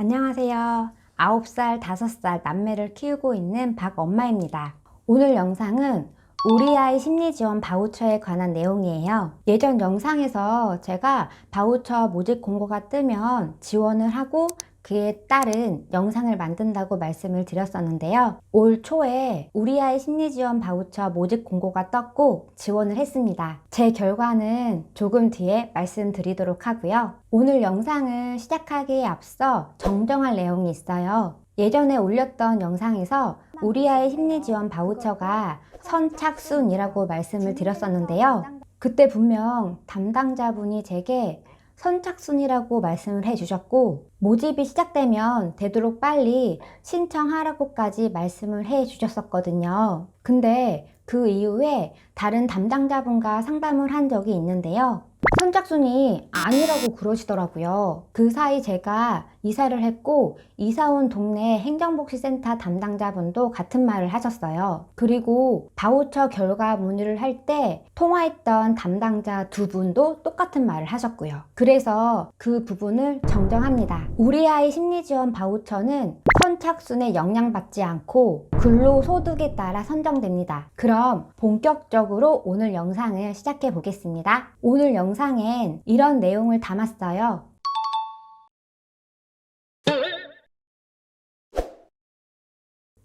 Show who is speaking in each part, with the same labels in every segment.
Speaker 1: 안녕하세요. 9살, 5살 남매를 키우고 있는 박엄마입니다. 오늘 영상은 우리 아이 심리지원 바우처에 관한 내용이에요. 예전 영상에서 제가 바우처 모집 공고가 뜨면 지원을 하고 그에 따른 영상을 만든다고 말씀을 드렸었는데요. 올 초에 우리 아이 심리지원 바우처 모집 공고가 떴고 지원을 했습니다. 제 결과는 조금 뒤에 말씀드리도록 하고요. 오늘 영상을 시작하기에 앞서 정정할 내용이 있어요. 예전에 올렸던 영상에서 우리 아이 심리지원 바우처가 선착순이라고 말씀을 드렸었는데요. 그때 분명 담당자분이 제게 선착순이라고 말씀을 해주셨고 모집이 시작되면 되도록 빨리 신청하라고까지 말씀을 해주셨었거든요. 근데 그 이후에 다른 담당자분과 상담을 한 적이 있는데요. 선착순이 아니라고 그러시더라고요. 그 사이 제가 이사를 했고 이사 온 동네 행정복지센터 담당자분도 같은 말을 하셨어요. 그리고 바우처 결과 문의를 할 때 통화했던 담당자 두 분도 똑같은 말을 하셨고요. 그래서 그 부분을 정정합니다. 우리 아이 심리지원 바우처는 선착순에 영향받지 않고 근로소득에 따라 선정됩니다. 그럼 본격적으로 오늘 영상을 시작해 보겠습니다. 오늘 영상엔 이런 내용을 담았어요.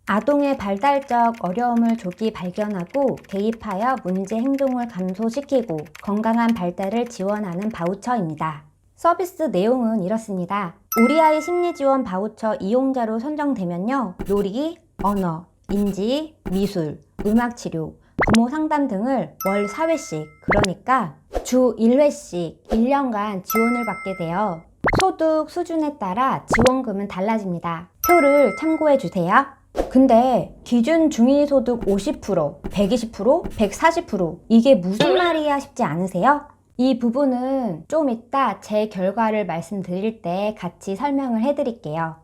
Speaker 1: 아동의 발달적 어려움을 조기 발견하고 개입하여 문제 행동을 감소시키고 건강한 발달을 지원하는 바우처입니다. 서비스 내용은 이렇습니다. 우리 아이 심리지원 바우처 이용자로 선정되면요. 놀이, 언어, 인지, 미술, 음악치료, 부모 상담 등을 월 4회씩, 그러니까 주 1회씩 1년간 지원을 받게 되어 소득 수준에 따라 지원금은 달라집니다. 표를 참고해 주세요. 근데 기준 중위소득 50%, 120%, 140% 이게 무슨 말이야 싶지 않으세요? 이 부분은 좀 이따 제 결과를 말씀드릴 때 같이 설명을 해드릴게요.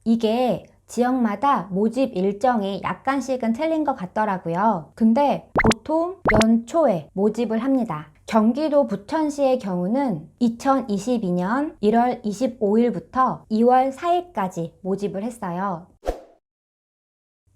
Speaker 1: 이게 지역마다 모집 일정이 약간씩은 틀린 것 같더라고요. 근데 보통 연초에 모집을 합니다. 경기도 부천시의 경우는 2022년 1월 25일부터 2월 4일까지 모집을 했어요.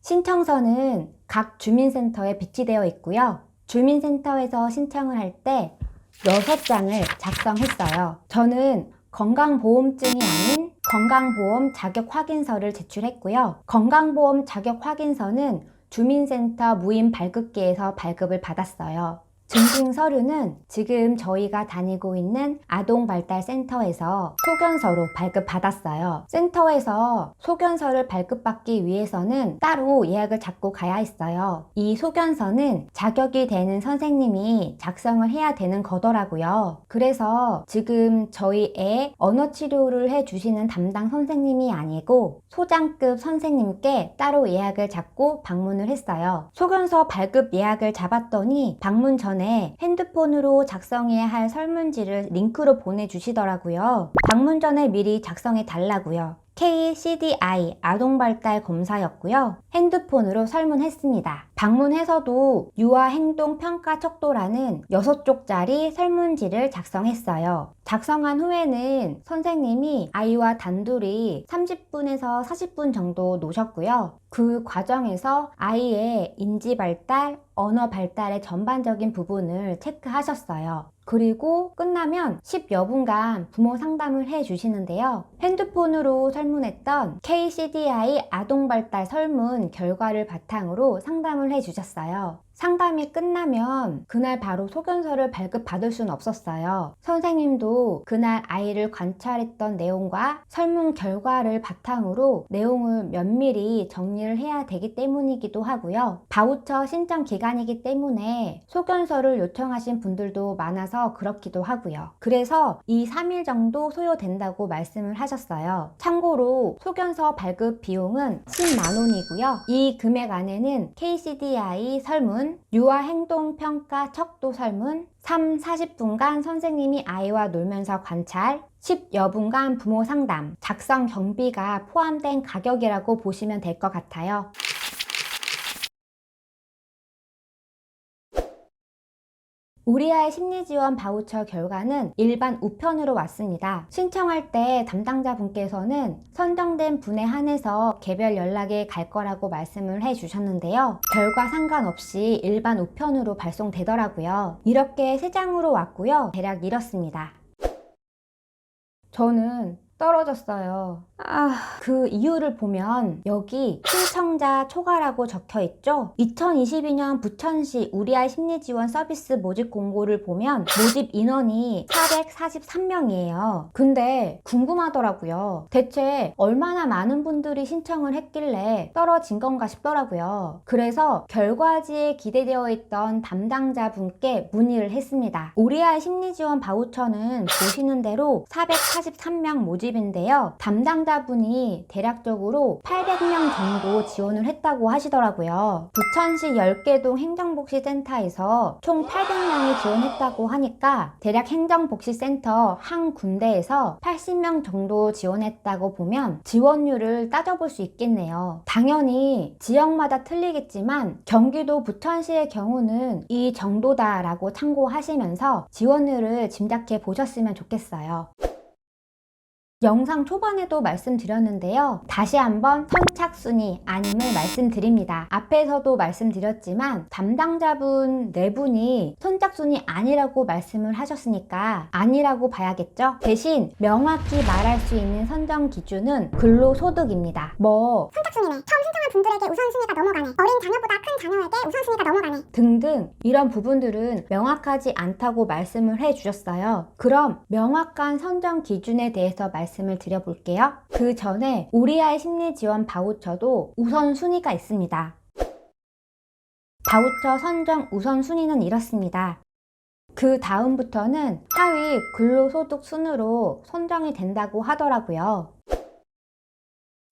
Speaker 1: 신청서는 각 주민센터에 배치되어 있고요. 주민센터에서 신청을 할 때 6장을 작성했어요. 저는 건강보험증이 아닌 건강보험 자격확인서를 제출했고요. 건강보험 자격확인서는 주민센터 무인 발급기에서 발급을 받았어요. 증빙 서류는 지금 저희가 다니고 있는 아동발달센터에서 소견서로 발급받았어요. 센터에서 소견서를 발급받기 위해서는 따로 예약을 잡고 가야 했어요. 이 소견서는 자격이 되는 선생님이 작성을 해야 되는 거더라고요. 그래서 지금 저희 애 언어치료를 해주시는 담당 선생님이 아니고 소장급 선생님께 따로 예약을 잡고 방문을 했어요. 소견서 발급 예약을 잡았더니 방문 전에 핸드폰으로 작성해야 할 설문지를 링크로 보내주시더라고요. 방문 전에 미리 작성해 달라고요. KCDI 아동발달 검사였고요. 핸드폰으로 설문했습니다. 방문해서도 유아행동평가 척도라는 6쪽짜리 설문지를 작성했어요. 작성한 후에는 선생님이 아이와 단둘이 30분에서 40분 정도 노셨고요. 그 과정에서 아이의 인지발달, 언어 발달의 전반적인 부분을 체크하셨어요. 그리고 끝나면 10여 분간 부모 상담을 해주시는데요. 핸드폰으로 설문했던 KCDI 아동발달 설문 결과를 바탕으로 상담을 해주셨어요. 상담이 끝나면 그날 바로 소견서를 발급받을 수는 없었어요. 선생님도 그날 아이를 관찰했던 내용과 설문 결과를 바탕으로 내용을 면밀히 정리를 해야 되기 때문이기도 하고요. 바우처 신청 기간이기 때문에 소견서를 요청하신 분들도 많아서 그렇기도 하고요. 그래서 2, 3일 정도 소요된다고 말씀을 하셨어요. 참고로 소견서 발급 비용은 10만 원이고요. 이 금액 안에는 KCDI 설문, 유아행동평가 척도 설문, 3, 40분간 선생님이 아이와 놀면서 관찰, 10여 분간 부모 상담, 작성 경비가 포함된 가격이라고 보시면 될 것 같아요. 우리 아이 심리지원 바우처 결과는 일반 우편으로 왔습니다. 신청할 때 담당자분께서는 선정된 분에 한해서 개별 연락이 갈 거라고 말씀을 해주셨는데요. 결과 상관없이 일반 우편으로 발송되더라고요. 이렇게 3장으로 왔고요. 대략 이렇습니다. 저는 떨어졌어요. 그 이유를 보면 여기 신청자 초과라고 적혀 있죠? 2022년 부천시 우리 아이 심리지원 서비스 모집 공고를 보면 모집 인원이 443명이에요. 근데 궁금하더라고요. 대체 얼마나 많은 분들이 신청을 했길래 떨어진 건가 싶더라고요. 그래서 결과지에 기대되어 있던 담당자분께 문의를 했습니다. 우리 아이 심리지원 바우처는 보시는 대로 443명 모집인데요. 담당자분이 대략적으로 800명 정도 지원을 했다고 하시더라고요. 부천시 10개동 행정복지센터에서 총 800명이 지원했다고 하니까 대략 행정복지센터 한 군데에서 80명 정도 지원했다고 보면 지원율을 따져볼 수 있겠네요. 당연히 지역마다 틀리겠지만 경기도 부천시의 경우는 이 정도다라고 참고하시면서 지원율을 짐작해 보셨으면 좋겠어요. 영상 초반에도 말씀드렸는데요. 다시 한번 선착순위 아님을 말씀드립니다. 앞에서도 말씀드렸지만 담당자분 4분이 선착순위 아니라고 말씀을 하셨으니까 아니라고 봐야겠죠? 대신 명확히 말할 수 있는 선정 기준은 근로소득입니다.
Speaker 2: 선착순위네. 처음 신청한 분들에게 우선순위가 넘어가네. 어린 자녀보다 큰 자녀에게 우선순위가 넘어가네.
Speaker 1: 등등 이런 부분들은 명확하지 않다고 말씀을 해주셨어요. 그럼 명확한 선정 기준에 대해서 말씀을 드려볼게요. 그 전에 우리 아이 심리지원 바우처도 우선순위가 있습니다. 바우처 선정 우선순위는 이렇습니다. 그 다음부터는 하위 근로소득 순으로 선정이 된다고 하더라고요.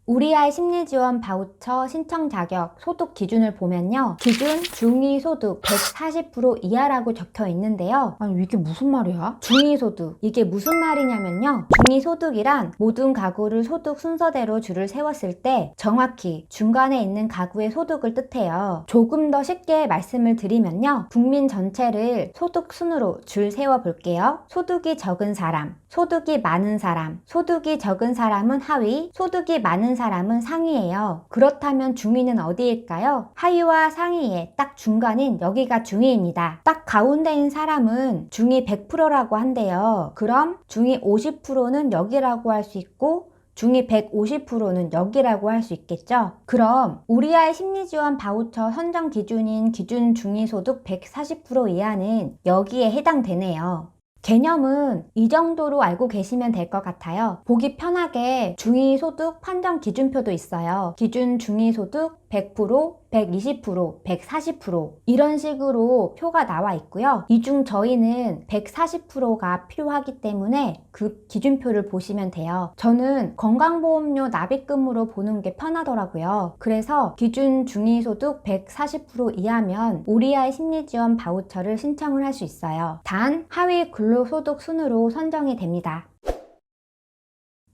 Speaker 1: 우리 아이 심리지원 바우처 신청 자격 소득 기준을 보면요. 기준 중위소득 140% 이하라고 적혀 있는데요. 아니 이게 무슨 말이야? 중위소득 이게 무슨 말이냐면요. 중위소득이란 모든 가구를 소득 순서대로 줄을 세웠을 때 정확히 중간에 있는 가구의 소득을 뜻해요. 조금 더 쉽게 말씀을 드리면요. 국민 전체를 소득 순으로 줄 세워 볼게요. 소득이 적은 사람, 소득이 많은 사람, 소득이 적은 사람은 하위, 소득이 많은 사람은 상위예요. 그렇다면 중위는 어디일까요? 하위와 상위의 딱 중간인 여기가 중위입니다. 딱 가운데인 사람은 중위 100%라고 한대요. 그럼 중위 50%는 여기라고 할 수 있고 중위 150%는 여기라고 할 수 있겠죠? 그럼 우리 아이 심리지원 바우처 선정 기준인 기준 중위소득 140% 이하는 여기에 해당되네요. 개념은 이 정도로 알고 계시면 될 것 같아요. 보기 편하게 중위소득 판정 기준표도 있어요. 기준 중위소득 100%, 120%, 140% 이런 식으로 표가 나와 있고요. 이 중 저희는 140%가 필요하기 때문에 그 기준표를 보시면 돼요. 저는 건강보험료 납입금으로 보는 게 편하더라고요. 그래서 기준 중위소득 140% 이하면 우리 아이 심리지원 바우처를 신청을 할 수 있어요. 단 하위 근로소득 순으로 선정이 됩니다.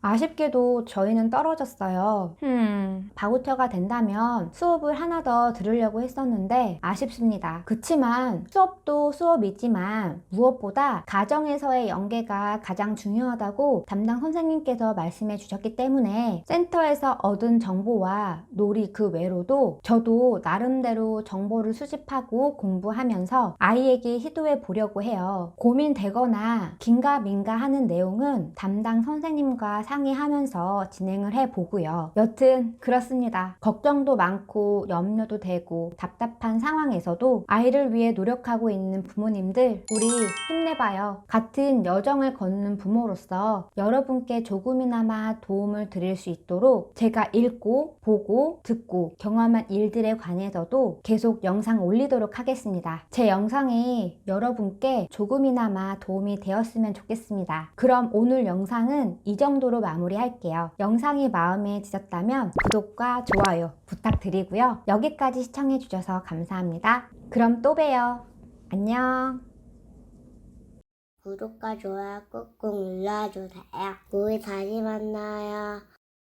Speaker 1: 아쉽게도 저희는 떨어졌어요. 바우처가 된다면 수업을 하나 더 들으려고 했었는데 아쉽습니다. 그치만 수업도 수업이지만 무엇보다 가정에서의 연계가 가장 중요하다고 담당 선생님께서 말씀해 주셨기 때문에 센터에서 얻은 정보와 놀이 그 외로도 저도 나름대로 정보를 수집하고 공부하면서 아이에게 시도해 보려고 해요. 고민되거나 긴가민가 하는 내용은 담당 선생님과 상의하면서 진행을 해보고요. 여튼 그렇습니다. 걱정도 많고 염려도 되고 답답한 상황에서도 아이를 위해 노력하고 있는 부모님들 우리 힘내봐요. 같은 여정을 걷는 부모로서 여러분께 조금이나마 도움을 드릴 수 있도록 제가 읽고 보고 듣고 경험한 일들에 관해서도 계속 영상 올리도록 하겠습니다. 제 영상이 여러분께 조금이나마 도움이 되었으면 좋겠습니다. 그럼 오늘 영상은 이 정도로 마무리할게요. 영상이 마음에 드셨다면 구독과 좋아요 부탁드리고요. 여기까지 시청해주셔서 감사합니다. 그럼 또 봬요. 안녕.
Speaker 2: 구독과 좋아요 꾹꾹 눌러주세요. 우리 다시 만나요.